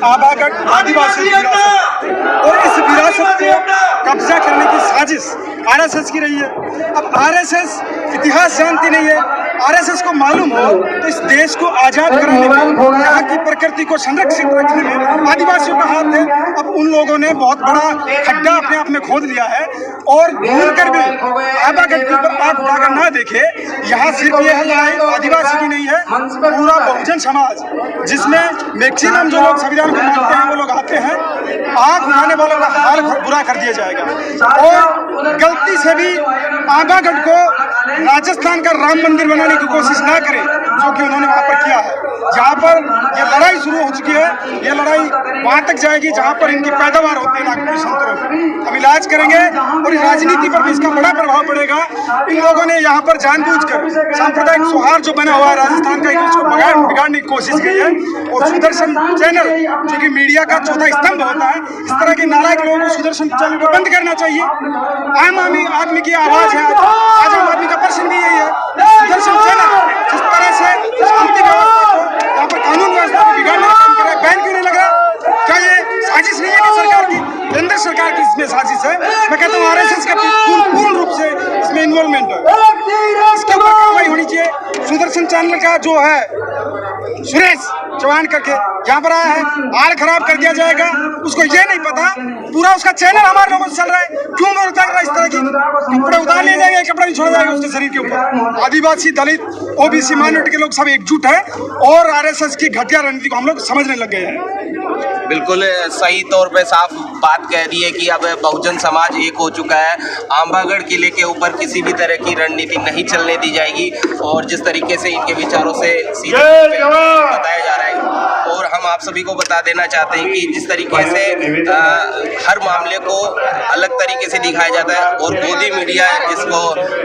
आबागढ़ आदिवासी विरासत और इस विरासत को कब्जा करने की साजिश आरएसएस की रही है। अब आरएसएस इतिहास जानती नहीं है। आरएसएस को मालूम हो तो इस देश को आजाद कराने में, यहाँ की प्रकृति को संरक्षित रखने में आदिवासियों का हाथ है। अब उन लोगों ने बहुत बड़ा खड्डा अपने आप में खोद लिया है और भूल कर भी आबागढ़ के ऊपर आंख उठाकर ना देखे। यहाँ सिर्फ ये लड़ाई आदिवासी की नहीं है, पूरा बहुजन समाज, जिसमें मैक्सिमम जो लोग संविधान को मानते हैं वो लोग आते हैं। आंख उठाने वालों का हाल बुरा कर दिया जाएगा। और गलती से भी आबागढ़ को राजस्थान का राम मंदिर बनाने की कोशिश ना करें, जो कि उन्होंने वहाँ पर किया है। जहाँ पर ये लड़ाई शुरू हो चुकी है, ये लड़ाई वहाँ तक जाएगी जहाँ पर इनकी पैदावार होती है नागपुरी संतरों में। हम इलाज करेंगे और राजनीति पर भी इसका बड़ा प्रभाव पड़ेगा। इन लोगों ने यहाँ पर जानबूझकर सांप्रदायिक सौहार्द जो बना हुआ है राजस्थान का, उसको बिगाड़ने की कोशिश की है। और सुदर्शन चैनल, जो कि मीडिया का चौथा स्तंभ होता है, इस तरह के नालायक लोगों को सुदर्शन चैनल को बंद करना चाहिए। आम आदमी की आवाज है, आज आम आदमी का प्रश्न भी यही है। सुदर्शन चैनल जिस तरह से शांति व्यवस्था को, यहाँ पर कानून व्यवस्था को बिगाड़ने का काम कर रहा है, बैन क्यों नहीं लग रहा? क्या ये साजिश नहीं है कि सरकार की, केंद्र सरकार की इसमें साजिश है? मैं कहता हूँ आरएसएस का पूर्ण रूप से इसमें इन्वॉल्वमेंट है। इसके ऊपर कार्रवाई होनी चाहिए। सुदर्शन चैनल का जो है सुरेश चौहान करके यहाँ पर आया है, हाल खराब कर दिया जाएगा। उसको ये नहीं पता पूरा उसका चैनल हमारे लोगों से चल रहा है, क्यों मैं उतार रहा है? इस तरह की कपड़े उतार लिए जाएंगे, कपड़ा नहीं छोड़ा जाएगा उसके शरीर के ऊपर। आदिवासी, दलित, ओबीसी, माइनॉरिटी के लोग सब एकजुट हैं और आरएसएस की घटिया रणनीति को हम लोग समझने लग गए हैं। बिल्कुल सही तौर पे साफ बात कह दी है कि अब बहुजन समाज एक हो चुका है। आबागढ़ किले के ऊपर किसी भी तरह की रणनीति नहीं चलने दी जाएगी और जिस तरीके से इनके विचारों से सीधे बताया जा रहा है। और हम आप सभी को बता देना चाहते हैं कि जिस तरीके से हर मामले को अलग तरीके से दिखाया जाता है और गोदी मीडिया है, जिसको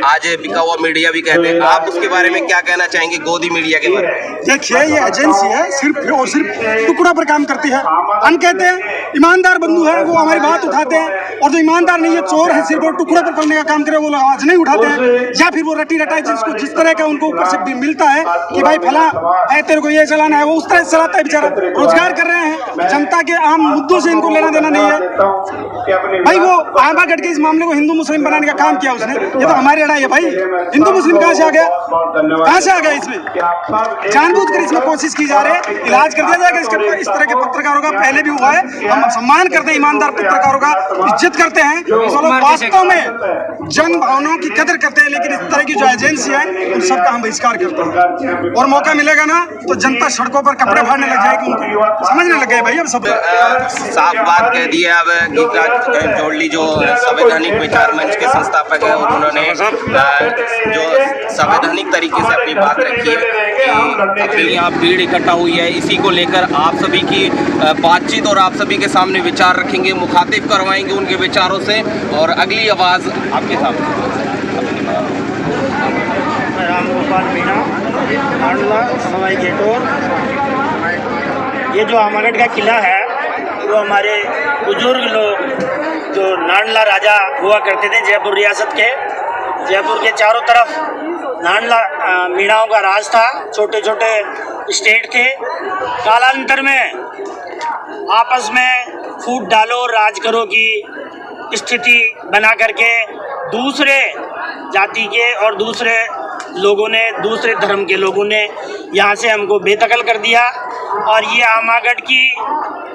आज बिका हुआ मीडिया भी कहते हैं, आप उसके बारे में क्या कहना चाहेंगे गोदी मीडिया के बारे में? देखिए, ये एजेंसी है, सिर्फ और सिर्फ टुकड़ा पर काम करती है। हम कहते हैं ईमानदार बंधु है वो हमारी बात उठाते हैं, और जो ईमानदार नहीं है, चोर है, सिर्फ वो टुकड़े पर करने का काम करे, वो लोग आवाज नहीं उठाते हैं। या फिर वो रटी रटाई जिसको जिस तरह का उनको ऊपर से मिलता है कि भाई फला है, तेरे को ये चलाना है, वो उस तरह से चलाता है। बेचारा रोजगार कर रहे हैं, जनता के आम मुद्दों से इनको लेना देना नहीं है। भाई वो आबागढ़ के इस मामले को हिंदू मुस्लिम बनाने का काम किया उसने। ये तो हमारी लड़ाई है भाई। हिंदू मुस्लिम कहाँ से आ गया? कहाँ से आ गया? इसमें जानबूझकर इसमें कोशिश की जा रही है। इलाज कर दिया जाएगा इसके। इस तरह के पत्रकारों का पहले भी हुआ है। हम सम्मान करते हैं, ईमानदार पत्रकारों का इज्जत करते हैं, जो लोग वास्तव में जन भावनाओं की कदर करते हैं। लेकिन इस तरह की जो एजेंसी है उन सबका हम बहिष्कार करते हैं। और मौका मिलेगा ना तो जनता सड़कों पर कपड़े फाड़ने लग जाएगी, उनकी समझने लग गए भाई। अब सब साफ बात कह दी है। अब गीता जोड़ली जो संवैधानिक विचार मंच के संस्थापक है, उन्होंने जो संवैधानिक तरीके से अपनी बात रखी है कि यहाँ भीड़ इकट्ठा हुई है, इसी को लेकर आप सभी की बातचीत और आप सभी के सामने विचार रखेंगे, मुखातिब करवाएंगे उनके विचारों से। और अगली आवाज़ आपके सामने। राम गोपाल मीणा, नांडला, सवाई गेटोर। ये जो आबागढ़ का किला है वो हमारे बुजुर्ग लोग जो नांडला राजा हुआ करते थे जयपुर रियासत के, जयपुर के चारों तरफ नांडला मीणाओं का राज था। छोटे छोटे स्टेट थे। कालांतर में आपस में फूट डालो राज करो की स्थिति बना करके दूसरे जाति के और दूसरे लोगों ने, दूसरे धर्म के लोगों ने यहाँ से हमको बेदखल कर दिया। और ये आबागढ़ की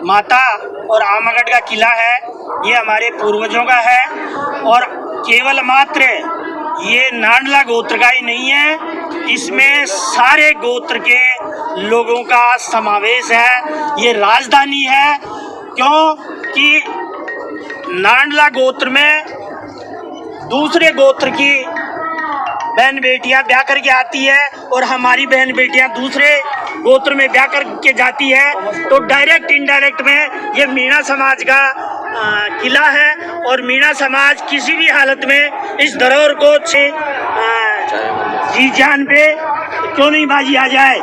माता और आबागढ़ का किला है, ये हमारे पूर्वजों का है। और केवल मात्र ये नांडला गोत्र का ही नहीं है, इसमें सारे गोत्र के लोगों का समावेश है। ये राजधानी है, क्योंकि नांडला गोत्र में दूसरे गोत्र की बहन बेटियां ब्याह करके आती है और हमारी बहन बेटियां दूसरे गोत्र में ब्याह करके जाती है। तो डायरेक्ट इनडायरेक्ट में ये मीणा समाज का किला है। और मीणा समाज किसी भी हालत में इस धरोहर को जी जान पे क्यों नहीं बाजी आ जाए।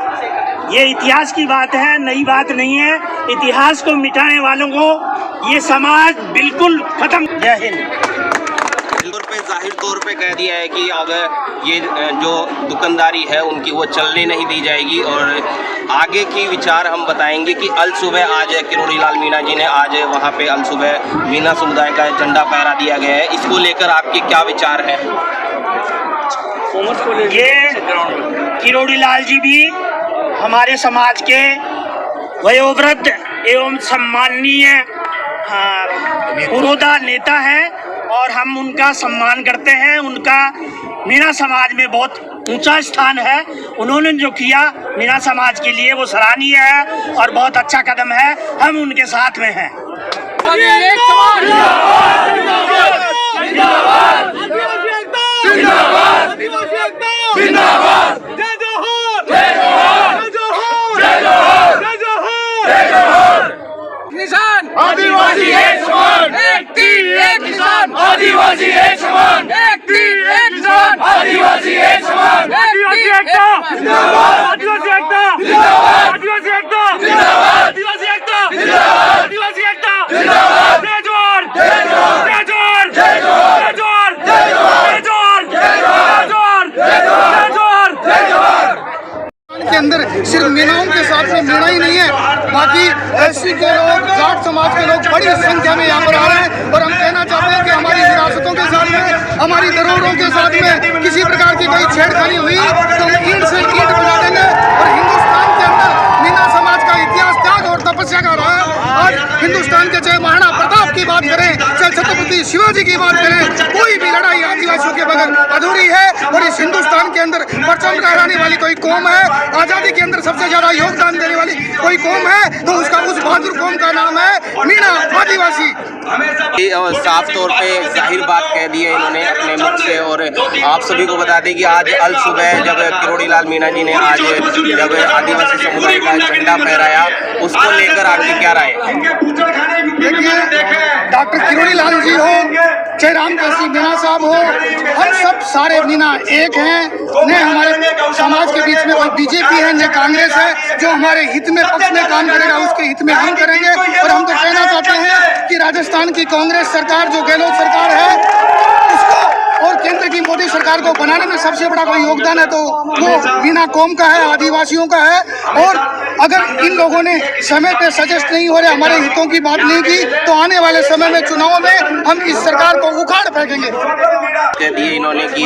ये इतिहास की बात है, नई बात नहीं है। इतिहास को मिटाने वालों को ये समाज बिल्कुल खत्म। जय हिंद। जाहिर तौर पे कह दिया है कि अब ये जो दुकानदारी है उनकी वो चलने नहीं दी जाएगी। और आगे की विचार हम बताएंगे कि अल सुबह आज किरोड़ी लाल मीणा जी ने आज वहाँ पे अल सुबह मीणा समुदाय का झंडा फहरा दिया गया है। इसको लेकर आपके क्या विचार हैं? ये किरोड़ी लाल जी भी हमारे समाज के वयोवृद्ध एवं सम्माननीय पुरोधा नेता हैं और हम उनका सम्मान करते हैं। उनका मीणा समाज में बहुत ऊंचा स्थान है। उन्होंने जो किया मीणा समाज के लिए वो सराहनीय है और बहुत अच्छा कदम है। हम उनके साथ में हैं। किसान आदिवासी एक समान, एक तीर एक किसान आदिवासी एक समान, एक तीर एक किसान आदिवासी एक समान, आदिवासी एकता जिंदाबाद, आदिवासी एकता जिंदाबाद, आदिवासी एकता जिंदाबाद, आदिवासी एकता जिंदाबाद, आदिवासी एकता जिंदाबाद। जय जोहार, जय जोहार, जय जोहार, जय जोहार, जय जोहार, जय जोहार, जय जोहार, जय जोहार, जय जोहार, जय जोहार। के अंदर सिर्फ मीणाओं के साथ में मीणा ही नहीं है, बाकी एससी के लोग, जाट समाज के लोग बड़ी संख्या में यहाँ पर आ रहे हैं। और हम कहना चाहते हैं कि हमारी विरासतों के साथ में, हमारी धरोहरों के साथ में किसी प्रकार की कोई छेड़खानी हुई तो हम ईंट से ईंट बजा देंगे। और हिंदुस्तान के अंदर मीणा समाज का इतिहास त्याग और तपस्या का रहा है। आज हिंदुस्तान के चाहे महाराणा प्रताप की बात करें, चाहे छत्रपति शिवाजी की बात करें, कोई भी लड़ाई आदिवासियों के बगैर अधूरी है। और इस हिंदुस्तान के अंदर परचम लहराने वाली कोई कौम है, आजादी के अंदर सबसे ज्यादा योगदान देने वाली कोई कौम है, तो उसका उस बहादुर कौम का नाम है मीणा आदिवासी। साफ तौर पे जाहिर बात कह दी है इन्होंने अपने मुख से। और आप सभी को बता दें कि आज अल सुबह जब किरोड़ी लाल मीणा जी ने आज जब आदिवासी समुदाय का झंडा फहराया, उसको लेकर आपकी क्या राय है? देखिए, डॉक्टर किरोड़ी लाल जी हो, चाहे राम कैसी मीणा साहब हो, हम सब सारे मीणा एक हैं। न हमारे समाज के बीच में कोई बीजेपी है न कांग्रेस है। जो हमारे हित में पक्ष में काम करेगा उसके हित में हम करेंगे। और हम तो कहना चाहते हैं कि राजस्थान की कांग्रेस सरकार जो गहलोत सरकार है उसको और केंद्र की मोदी सरकार को बनाने में सबसे बड़ा कोई योगदान है तो वो मीणा कौम का है, आदिवासियों का है। और अगर इन लोगों ने समय पे सजेस्ट नहीं हो रहे, हमारे हितों की बात नहीं की, तो आने वाले समय में चुनाव में हम इस सरकार को उखाड़ फेंकेंगे। कह दिए इन्होंने कि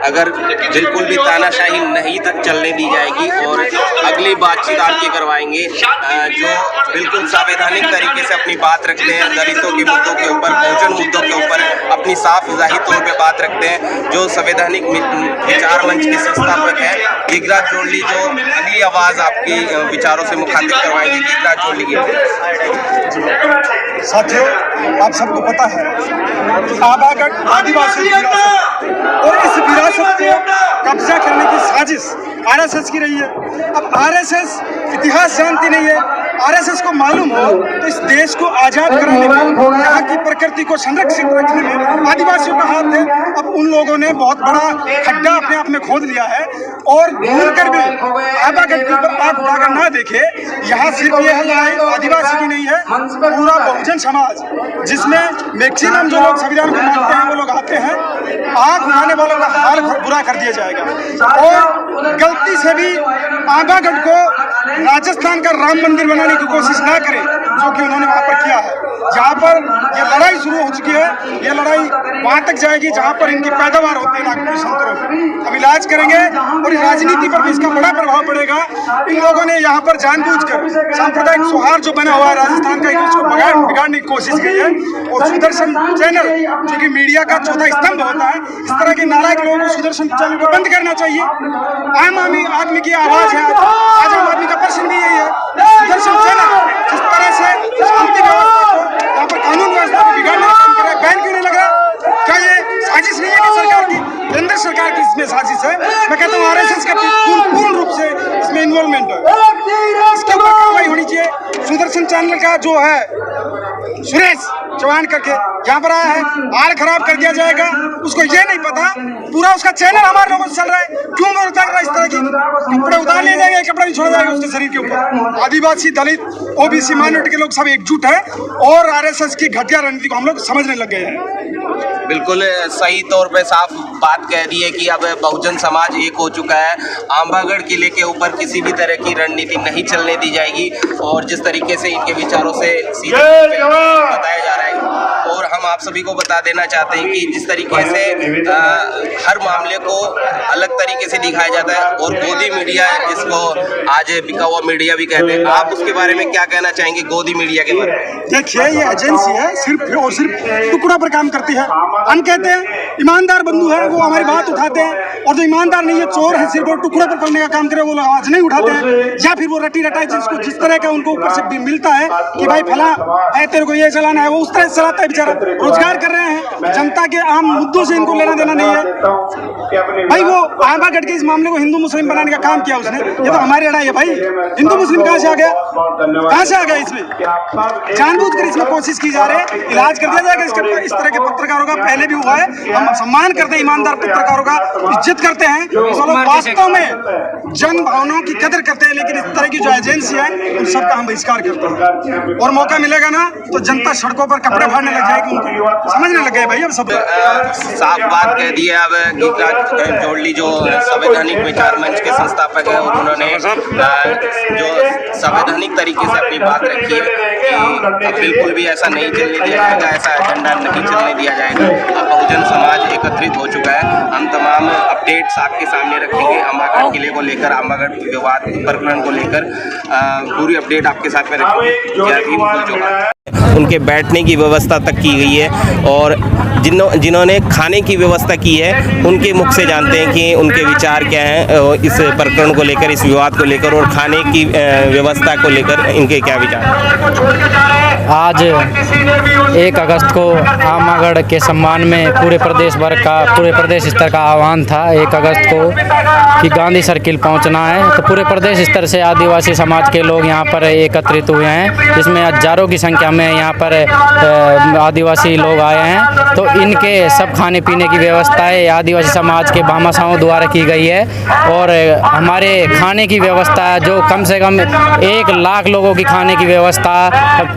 अगर बिल्कुल भी तानाशाही नहीं तक चलने दी जाएगी और अगली बातचीत आपकी करवाएंगे जो बिल्कुल संवैधानिक तरीके से अपनी बात रखते हैं, दलितों के मुद्दों के ऊपर, बहुजन मुद्दों के ऊपर अपनी साफ जाहिर तौर पे बात रखते हैं। जो संवैधानिक विचार मंच के संस्थापक है गिरिराज जोड़ली, जो अगली आवाज़ आपकी विचारों से मुखातिब करवाएंगे। गिरिराज जोड़ली की साथियों, आप सबको पता है आबागढ़ आदिवासी और इस विरासत को कब्जा करने की साजिश आरएसएस की रही है। अब आरएसएस इतिहास जानती नहीं है। आरएसएस को मालूम हो तो इस देश को आजाद कराने में, यहाँ की प्रकृति को संरक्षित रखने में आदिवासियों का हाथ है। अब उन लोगों ने बहुत बड़ा खड्डा अपने आप में खोद लिया है और भूलकर भी आबागढ़ के ऊपर आग उठाकर ना देखे। यहाँ सिर्फ यह लड़ाई आदिवासी की नहीं है, पूरा बहुजन समाज, जिसमें मैक्सिमम जो लोग संविधान को मानते हैं वो लोग आते हैं। आग उठाने वालों का हाल बुरा कर दिया जाएगा। और गलती से भी आबागढ़ को राजस्थान का राम मंदिर बनाने की कोशिश ना करें, जो कि उन्होंने वहाँ पर किया है। जहाँ पर ये लड़ाई शुरू हो चुकी है, ये लड़ाई वहाँ तक जाएगी जहाँ पर इनकी पैदावार होती है नागपुर संतरों की। अब इलाज करेंगे और राजनीति पर भी इसका बड़ा प्रभाव पड़ेगा। इन लोगों ने यहाँ पर जानबूझकर सांप्रदायिक सौहार्द जो बना हुआ है राजस्थान का, उसको बिगाड़ने की कोशिश की है। और सुदर्शन चैनल जो कि मीडिया का चौथा स्तंभ होता है, इस तरह के नालायक लोगों को सुदर्शन चैनल को बंद करना चाहिए। आम आदमी की आवाज़ है, आज आम आदमी का प्रश्न भी यही है। सुदर्शन चैनल जिस तरह से शांति व्यवस्था को, यहाँ पर कानून व्यवस्था को बिगाड़ने का काम कर रहा है, बैन क्यों नहीं लग रहा? क्या ये साजिश नहीं है कि सरकार की, केंद्र सरकार की इसमें साजिश है? मैं कहता हूँ आरएसएस का पूर्ण रूप से इसमें इन्वॉल्वमेंट है। इसके ऊपर कार्रवाई होनी चाहिए। सुदर्शन चैनल का जो है सुरेश चौहान करके यहाँ पर आया है, हाल खराब कर दिया जाएगा। उसको ये नहीं पता पूरा उसका चैनल हमारे लोगों से चल रहा है, क्यों वो उतार रहा है? इस तरह की कपड़े उतार ले जाएंगे, कपड़ा भी छोड़ जाएगा उसके शरीर के ऊपर। आदिवासी, दलित, ओबीसी, माइनॉरिटी के लोग सब एकजुट हैं और आरएसएस की घटिया रणनीति को हम लोग समझने लग गए हैं। बिल्कुल सही तौर पे साफ बात कह दी है कि अब बहुजन समाज एक हो चुका है। आंबागढ़ किले के ऊपर किसी भी तरह की रणनीति नहीं चलने दी जाएगी और जिस तरीके से इनके विचारों से सीधे बताया जा रहा है। और हम आप सभी को बता देना चाहते हैं कि जिस तरीके से हर मामले को अलग तरीके से दिखाया जाता है और गोदी मीडिया जिसको आज बिका हुआ मीडिया भी कहते हैं, आप उसके बारे में क्या कहना चाहेंगे गोदी मीडिया के बारे में? देखिए, ये एजेंसी है सिर्फ और सिर्फ टुकड़ा पर काम करती है। हम कहते हैं ईमानदार बंधु है वो हमारी बात उठाते हैं, और जो ईमानदार नहीं है, चोर है, सिर्फ वो टुकड़े पर करने का काम करे, वो आवाज नहीं उठाते हैं। या फिर वो रटी रटाई जिसको जिस तरह का उनको ऊपर से मिलता है कि भाई फला है, तेरे को ये चलाना है, वो उस तरह से चलाता है। बेचारा रोजगार कर रहे हैं, जनता के आम मुद्दों से इनको लेना देना नहीं है। भाई वो आंबागढ़ के इस मामले को हिंदू मुस्लिम बनाने का काम किया उसने। ये तो हमारी लड़ाई है भाई, हिंदू मुस्लिम कहाँ से आ गया, कहाँ से आ गया? इसमें जानबूझकर इसमें कोशिश की जा रही है। इलाज कर दिया जाएगा इस तरह के पत्रकारों का, पहले भी हुआ है। हम सम्मान करते हैं ईमानदार पत्रकारों का, इज्जत करते हैं, वास्तव में जन भावनाओं की कदर करते हैं। लेकिन इस तरह की जो एजेंसी है उन सबका हम बहिष्कार करते हैं। और मौका मिलेगा ना तो जनता सड़कों पर कपड़े फाड़ने लग जाएगी, उनको समझने लग गए भाई। अब सब साफ बात कह दी है। अब गीता जोड़ली जो संवैधानिक विचार मंच के संस्थापक है, उन्होंने जो संवैधानिक तरीके से अपनी बात रखी है कि अब बिल्कुल भी ऐसा नहीं चलने दिया जाएगा, ऐसा एजेंडा नहीं चलने दिया जाएगा। अब बहुजन समाज एकत्रित हो चुका है। हम तमाम अपडेट्स आपके सामने रखेंगे आंबागढ़ किले को लेकर, आंबागढ़ विवाद प्रकरण को लेकर पूरी अपडेट आपके साथ में रखेंगे। जय भीम, जय जोहार। उनके बैठने की व्यवस्था तक की गई है और जिन्होंने खाने की व्यवस्था की है उनके मुख से जानते हैं कि उनके विचार क्या हैं इस प्रकरण को लेकर, इस विवाद को लेकर और खाने की व्यवस्था को लेकर इनके क्या विचार हैं। आज 1 अगस्त को आंबागढ़ के सम्मान में पूरे प्रदेश स्तर का आह्वान था 1 अगस्त को कि गांधी सर्किल पहुंचना है। तो पूरे प्रदेश स्तर से आदिवासी समाज के लोग यहां पर एकत्रित हुए हैं, जिसमें हजारों की संख्या में यहां पर आदिवासी लोग आए हैं। तो इनके सब खाने पीने की व्यवस्था है आदिवासी समाज के भामाशाहों द्वारा की गई है। और हमारे खाने की व्यवस्था जो कम से कम 1 लाख लोगों की खाने की व्यवस्था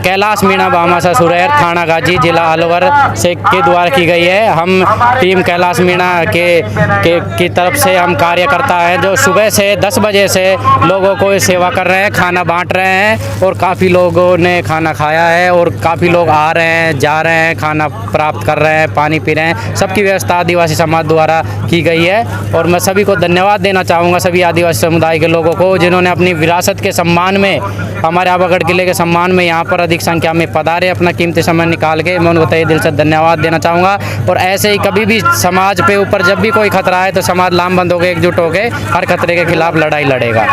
कैलाश मीणा भामाशाह सुरैर थाना गाजी जिला अलवर से के द्वारा की गई है। हम टीम कैलाश मीणा की तरफ से हम कार्यकर्ता हैं जो सुबह से 10 बजे से लोगों को सेवा कर रहे हैं, खाना बांट रहे हैं और काफ़ी लोगों ने खाना खाया है और काफ़ी लोग आ रहे हैं, जा रहे हैं, खाना प्राप्त कर रहे हैं, पानी पी रहे हैं। सबकी व्यवस्था आदिवासी समाज द्वारा की गई है और मैं सभी को धन्यवाद देना चाहूँगा, सभी आदिवासी समुदाय के लोगों को जिन्होंने अपनी विरासत के सम्मान में, हमारे आंबागढ़ किले के सम्मान में यहाँ पर अधिक संख्या में पधारे, अपना कीमती समय निकाल के। मैं उनको तहे दिल से धन्यवाद देना चाहूँगा। और ऐसे ही कभी भी समाज पे ऊपर जब भी कोई खतरा है तो समाज लामबंद होकर एकजुट होकर हर खतरे के खिलाफ लड़ाई लड़ेगा।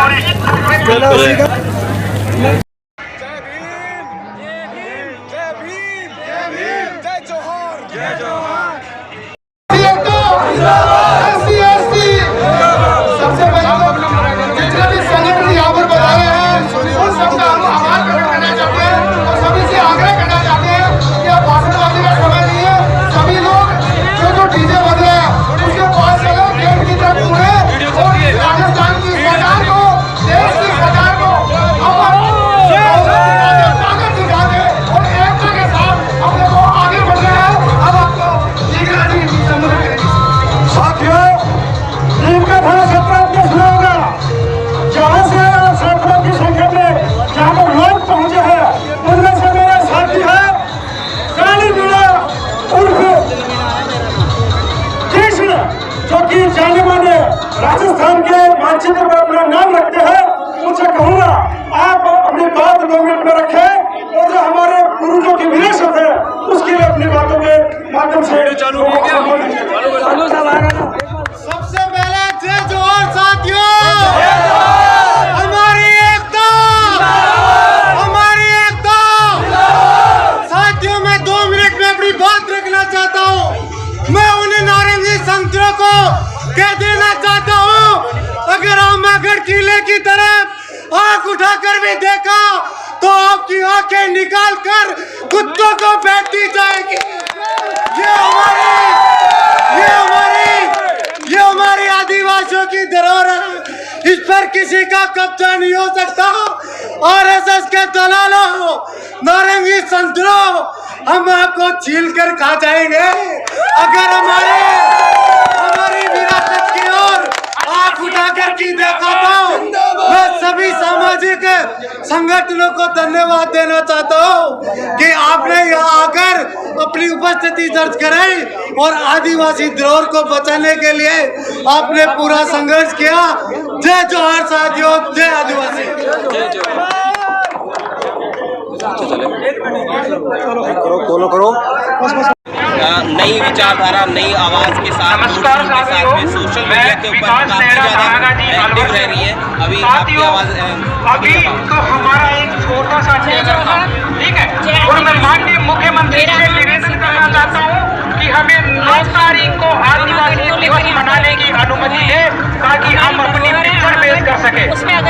सबसे पहले जितने भी संगठन यहाँ पर बताए हैं उन सबका हम आभार प्रकट करना चाहते हैं और सभी से आग्रह करना चाहते हैं कि अब भाषणबाजी का समय नहीं है। सभी लोग जो डीजे बज रहे हैं उसके पास चलो, गेट की तरफ मुड़े और राजस्थान की सरकार को, देश की सरकार को ताकत दिखा दे और एकता के साथ अपने को आगे बढ़ रहे हैं। अब आपको साथियों इनका बड़ा सपना सुना होगा, जहाँ से सैकड़ों की संख्या में जहाँ पर लोग पहुँचे हैं उनमें से मेरा साथी है काली मीणा उर्फ कृष्ण, जो कि जाने माने राजस्थान के मानचित्र पर अपना नाम रखते हैं। उनसे कहूँगा आप अपनी बात 2 मिनट में रखें और जो हमारे पूर्वजों की विरासत है उसके लिए अपनी बातों के माध्यम से चालू हो गया। सबसे पहले जय जोहार साथियों, हमारी एकता, हमारी एकता। साथियों मैं 2 मिनट में अपनी बात रखना चाहता हूँ। मैं उन्हें नारंगी संतरों को कह देना चाहता हूँ, अगर आंबागढ़ किले की तरफ आंख उठाकर भी देखा तो आपकी आंखें निकाल कर कुत्तों को बैठती जाएगी। ये हमारी आदिवासियों की धरोहर है, इस पर किसी का कब्जा नहीं हो सकता। आरएसएस के दलालों, नारंगी संतरों, हम आपको छील कर खा जाएंगे। अगर हमारी विरासत की ओर आंख उठाकर की देखा तो मैं सभी सामाजिक संगठनों को धन्यवाद देना चाहता हूं कि आपने यहाँ आकर अपनी उपस्थिति दर्ज कराई और आदिवासी धरोहर को बचाने के लिए आपने पूरा संघर्ष किया। जय जोहार साथियों, जय आदिवासी। नई विचारधारा, नई आवाज के साथ सोशल मीडिया के ऊपर काफी ज्यादा एक्टिव रह रही है। अभी आपकी आवाज अभी तो हमारा एक छोटा सा चैनल था, ठीक है, और मैं माननीय मुख्यमंत्री से निवेदन करना चाहता हूँ कि हमें 9 तारीख को आदिवासी दिवस मनाने की अनुमति दे ताकि हम अपनी पिक्चर पेश कर सके।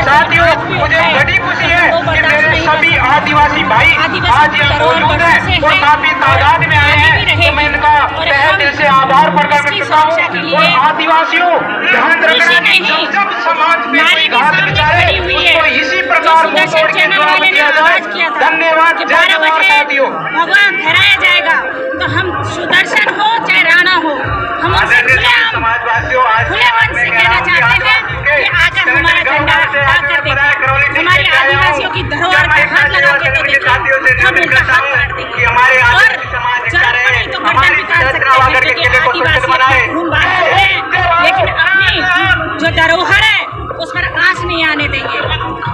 साथियों, मुझे बड़ी खुशी है कि मेरे सभी आदिवासी भाई आज यहाँ मौजूद हैं और काफी तादाद में आए हैं, तो मैं इनका तहे दिल से आभार प्रकट करता हूँ। और आदिवासियों, ध्यान रखना कि जब समाज में कोई घात विचारे उसको इसी प्रकार मुंह तोड़ के जवाब दिया जाए। धन्यवाद। जय जोहार साथियों। भगवान ठहराया जाएगा तो हम सुदर्शन हो चाहे राणा हो, हम उनसे खुले मन से कहना चाहते हैं कि आकर हमारा झंडा उठा कर देखें, हमारे आदिवासियों की धरोहर पे हाथ लगा के तो देखें, हम उनका हाथ काट देंगे। और जरूरत पड़ी तो गर्दन भी काट सकते हैं, क्योंकि आदिवासी घूम बाहर है, लेकिन अपनी जो धरोहर है उस पर आंच नहीं आने देंगे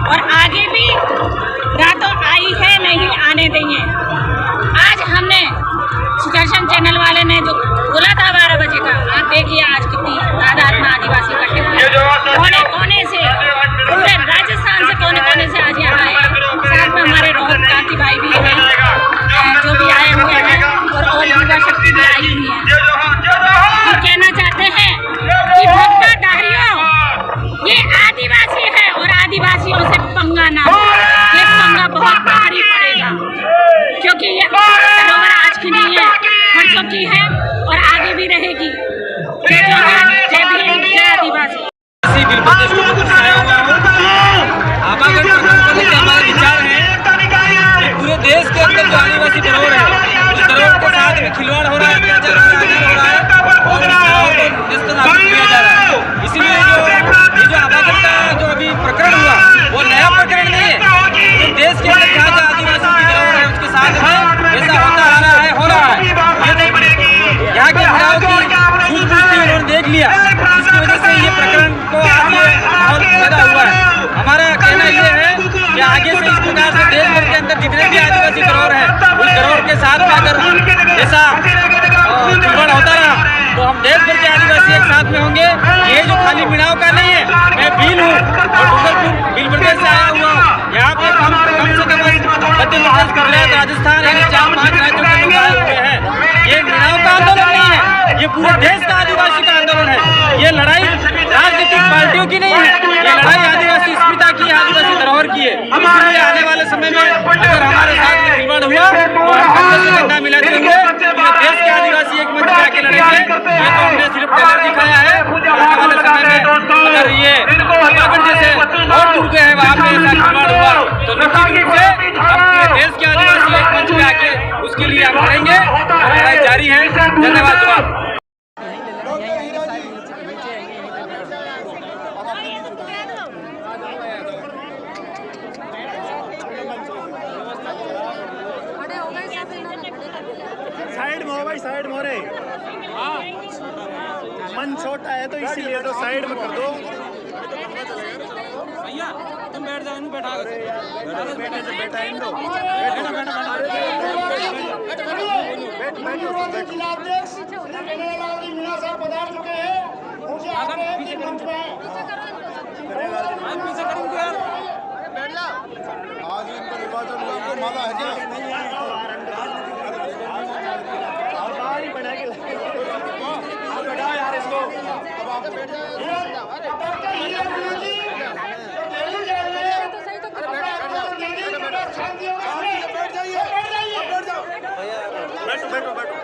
और आगे भी रातों आई है नहीं आने देंगे। आज हमने सुदर्शन चैनल वाले ने जो बोला था 12 बजे का, आप देखिए आज कितनी तादाद में आदिवासी इकट्ठे हुए, कोने कोने से, पूरे राजस्थान से कोने कोने से आज यहाँ आए। साथ में हमारे रोहन कांति भाई भी हैं जो भी आए हुए हैं और युवा शक्ति भी आई हुई है। हम कहना चाहते हैं कि भक्ता दारियों, ये आदिवासी है और आदिवासियों से पंगा ना हो, ये पंगा बहुत भारी पड़ेगा, क्योंकि ये धरोहर आज की नहीं है, वर्षों की है और आगे भी रहेगी। जय जोहार, जय भीम, जय आदिवासी। बिल प्रदेश को कुछ आया हुआ आवागढ़ प्रकरण को लेकर हमारे विचार है। पूरे देश के अंदर जो आदिवासी धरोहर है, उस धरोहर के साथ में खिलवाड़ हो रहा है, अत्याचार हो रहा है और इस धरोहर को नेस्तनाबूद किया जा रहा है। इसलिए ये जो आवागढ़ का जो अभी प्रकरण हुआ वो नया प्रकरण नहीं है। पूरे देश के अंदर जहाँ जहाँ आदिवासी की धरोहर है उसके साथ में ऐसा होता आ रहा है, हो रहा है। यहाँ के महिलाओं की सूझबूझ उन्होंने देख लिया, जिसकी वजह से ये प्रकरण को आगे और पैदा हुआ है। हमारा कहना ये है कि आगे से इस प्रकार से देश भर के अंदर जितने भी आदिवासी धरोहर है उस धरोहर के साथ में अगर ऐसा खिलवाड़ होता रहा तो हम देश भर के आदिवासी एक साथ में होंगे। ये जो खाली मीणाओं का नहीं है, मैं भील हूँ और डूंगरपुर भील प्रदेश से आया हुआ हूँ। यहाँ पे कम से कम मध्य प्रदेश, गुजरात, राजस्थान यानी 4-5 राज्यों के लोग आए हुए हैं। ये मीणाओं का आंदोलन नहीं है, ये पूरे देश का आदिवासी का आंदोलन है। ये लड़ाई राजनीतिक पार्टियों की नहीं है, ये लड़ाई आदिवासी अस्मिता की, आदिवासी धरोहर की है। इसलिए आने वाले समय में अगर हमारे साथ में खिलवाड़ हुआ तो हम कंधे से कंधा मिला देंगे, पूरे देश के आदिवासी एक मंच में आके लड़ेंगे। ये तो हमने सिर्फ कलर दिखाया है। आने वाले समय में अगर ये आवागढ़ जैसे और दूर के है वहाँ पे ऐसा खिलवाड़ हुआ तो निश्चित रूप से हम देश के आदिवासी एक मंच में आके उसके लिए हम लड़ेंगे। लड़ाई जारी है। धन्यवाद। साइड में हो भाई, साइड में हो रे। मन छोटा है तो इसीलिए तो साइड में कर दो। भैया तुम बैठ जाओ, इन्हें बैठा दो। बैठे से बैठा इन दो। आज इनका निर्वाचन हुआ, आपको माला है क्या? बैठा यार इसको। बैठो बैठो।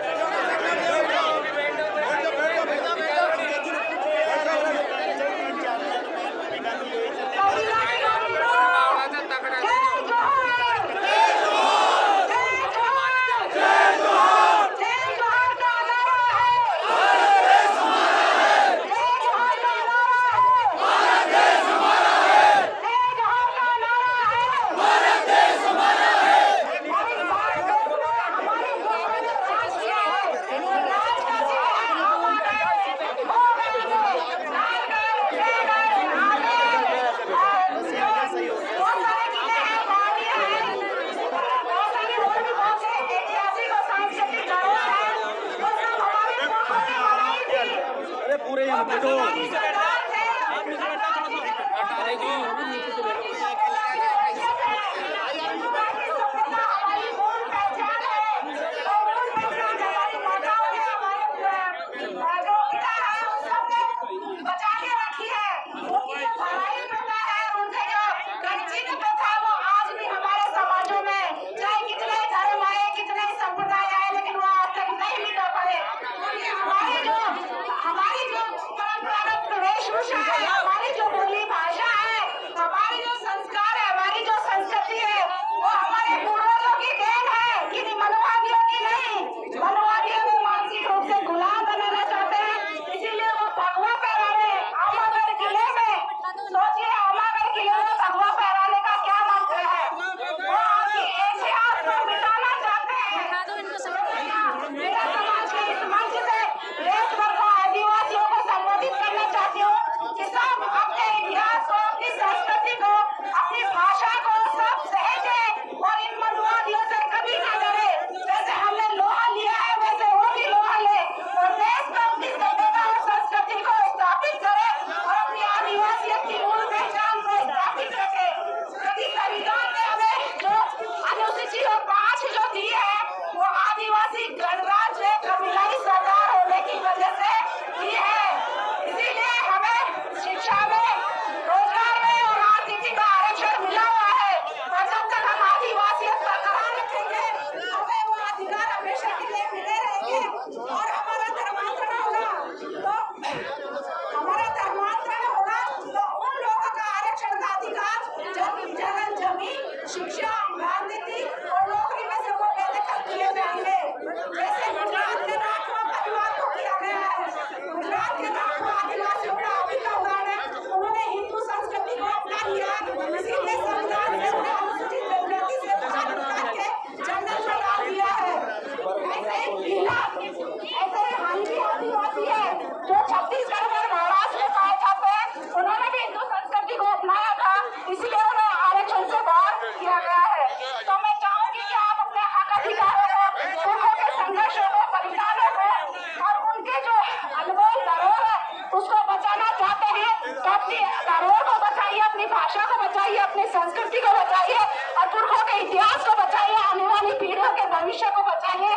भविष्य को बचाइए।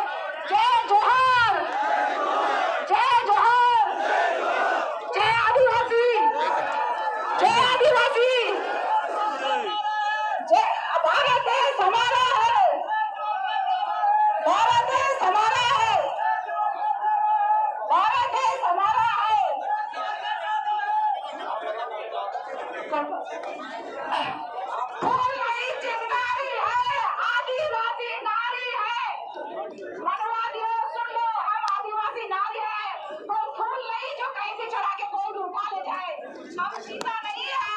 जय जोहार, जय जोहार, जय आदिवासी, जय आदिवासी, जय। भारत देश हमारा है, भारत देश हमारा है, भारत देश हमारा है। फूल नहीं चिंगारी है, आदिवासी नारी है। मनवादियों सुन लो, हम आदिवासी नारी है। कोई फूल नहीं जो कहीं भी चढ़ा के कोई भी उठा ले जाए। हम सीता नहीं है,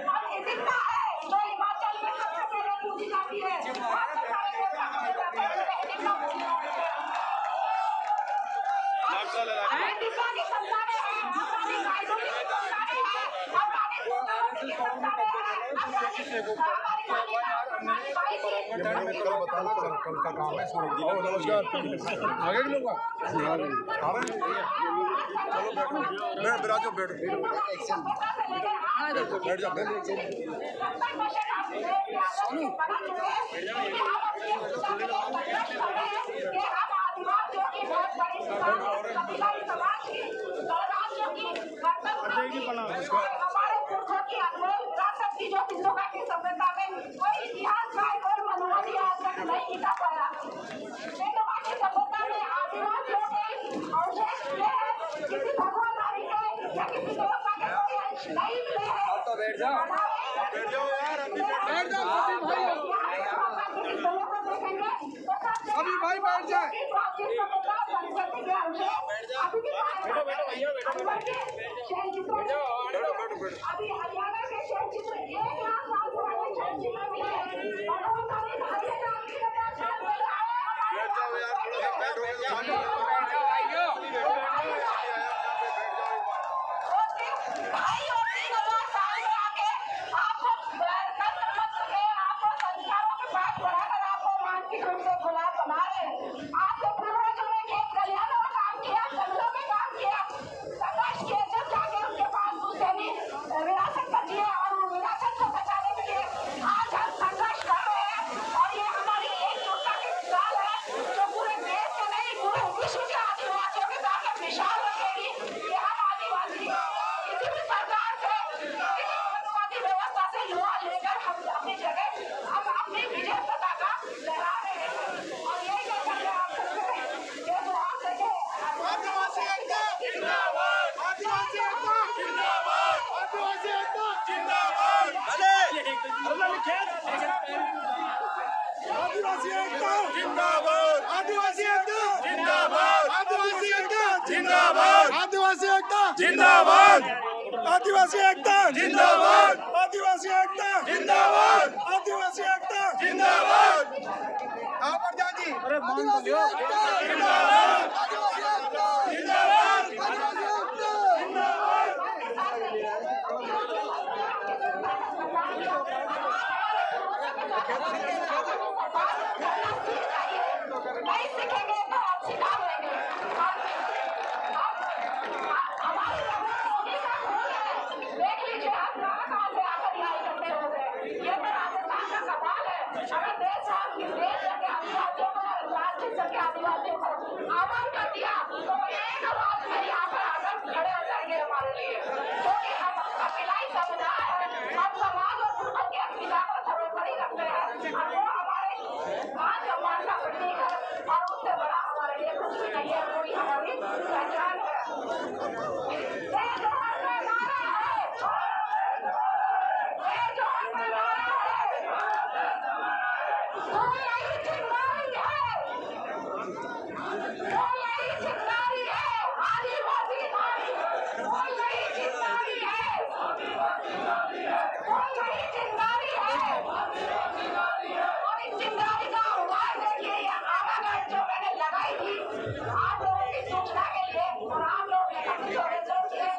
हम हिंदुस्ता है जो हिमाचल में सबसे पहले पूजी जाती है। हिंदुस्ता की संतानें हैं, हमारी गायों की संतानें हैं, हमारी गोमाताओं की संतानें हैं, आगे के लोग बिराजो बैठ हमारे पुरखों की अनमोल विरासत की जो सिंधुघाटी की सभ्यता में कोई इतिहास का कोई मनोवादी आज तक नहीं लिखा पाया। सिंधुघाटी सभ्यता में आदिवासियों के अवशेष मिले हैं, किसी भगवान नारी के या किसी देवता के कोई अंश नहीं मिले हैं। तो बैठ जाओ, बैठ जाओ यार, अभी बैठ जाओ सभी भाई, बैठ जाए। अभी हरियाणा के शहर चित्र 1 लाख साल पुराने शहर चित्र मिले हैं। बैठ जाओ यार, बैठो भाई और 3000 साल में आके आपको आपको संस्कारों के पास बढ़ाकर आपको मानसिक रूप से गुलाम बना रहे। आपके पूर्वजों ने खेत खलिहानों में काम किया, जंगलों में काम किया, संघर्ष किए, जब जाके उनके पास दूसरी विरासत बची है और उन विरासत को बचाने के लिए आज हम संघर्ष कर रहे हैं। और ये हमारी एकजुटता की मिसाल है जो पूरे देश के नहीं पूरे विश्व के आदिवासियों के साथ मिसाल रखेगी कि हम आदिवासी किसी भी सरकार से किसी मनवादी व्यवस्था से लोहा लेकर हम अपनी जगह हम अपनी विजय पताका लहरा रहे हैं। और यही कहकर मैं आप सबसे ये दुआ देंगे, आदिवासी एकता जिंदाबाद, आदिवासी एकता जिंदाबाद, आदिवासी एकता जिंदाबाद, आदिवासी एकता जिंदाबाद, आदिवासी एकता जिंदाबाद, आदिवासी एकता जिंदाबाद, आदिवासी एकता जिंदाबाद, आदिवासी एकता जिंदाबाद, आदिवासी एकता जिंदाबाद, आदिवासी एकता जिंदाबाद। आप जाजी अरे मान तो लियो जिंदाबाद, आदिवासी एकता जिंदाबाद, आदिवासी एकता जिंदाबाद। नहीं सीखेंगे तो आप सिखा देंगे। हमारी देख लीजिए आप कहाँ से आकर यहाँ इकट्ठे हो गए। ये तो राजस्थान का कमाल है। अगर देश के आदिवासियों को राष्ट्रीय स्तर के आदिवासियों को आह्वान कर दिया तो एक आवाज में यहाँ पर आकर खड़े हो जाएंगे हमारे लिए, क्योंकि हम अकेलाई समुदाय है। हम समाज और पुरुषों की अस्मिता को सर्वोपरि रखते हैं और वो हमारे मान सम्मान का प्रतीक है और उससे बड़ा हमारे लिए कुछ भी नहीं है। कोई हमारी पहचान है। जय जोहार का नारा है, जय जोहार का नारा है। कोई नहीं चिंगारी है, कोई नहीं चिंगारी है, आदिवासी नारी। कोई नहीं चिंगारी है, कोई नहीं चिंगारी है। और इस चिंगारी का आह्वान देखिए, ये आवागढ़ जो मैंने लगाई थी आप लोगों की सूचना के लिए और आप लोग एकत्रित होने सोचिए।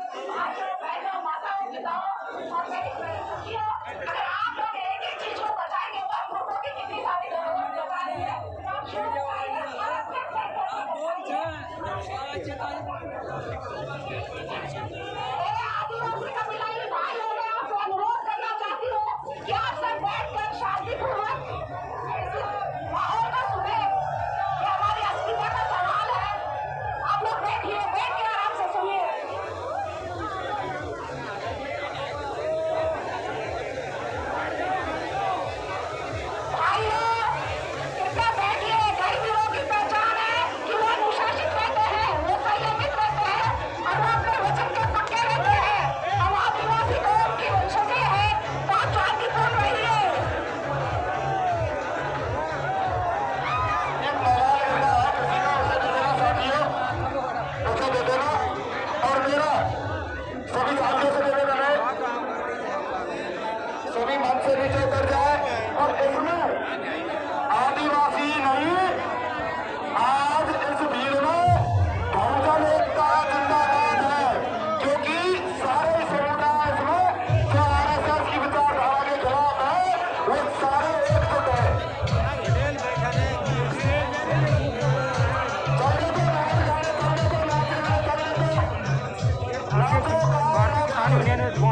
आप लोग बहनों, माताओं, पिताओं और मेरी सखियों, अगर आप लोग एक एक चीज को बताएंगे तो आप लोगों की कितनी सारी जरूरत बताएंगे। आप शुरू आदिवासी कबीलाई भाइयों ने आपको अनुरोध करना चाहती हूँ कि आप सब बैठकर शांतिपूर्वक माहौल को सुने।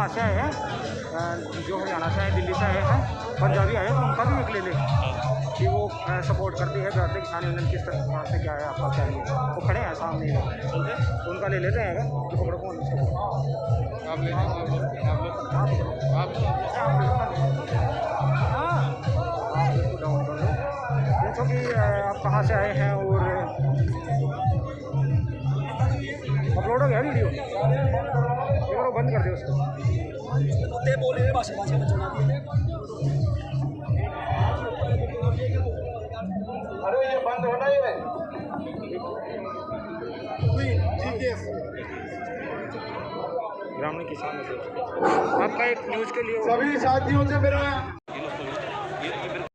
यहाँ से आए हैं, जो हरियाणा से आए, दिल्ली से आए हैं, पंजाबी आए, तो उनका भी एक ले लें कि वो सपोर्ट करती है भारतीय किसान यूनियन किस तरह से क्या है आपका क्या है। वो खड़े हैं सामने ही, तो उनका ले लेते हैं। तो पकड़ो कौन आप ले डाउन कर लो, पूछो कि आप कहाँ से आए हैं और अपलोड हो गया वीडियो, ये करो बंद कर दो उसको। अरे ये बंद होना ही है। ग्रामीण किसान आपका एक न्यूज़ के लिए सभी साथियों से मेरा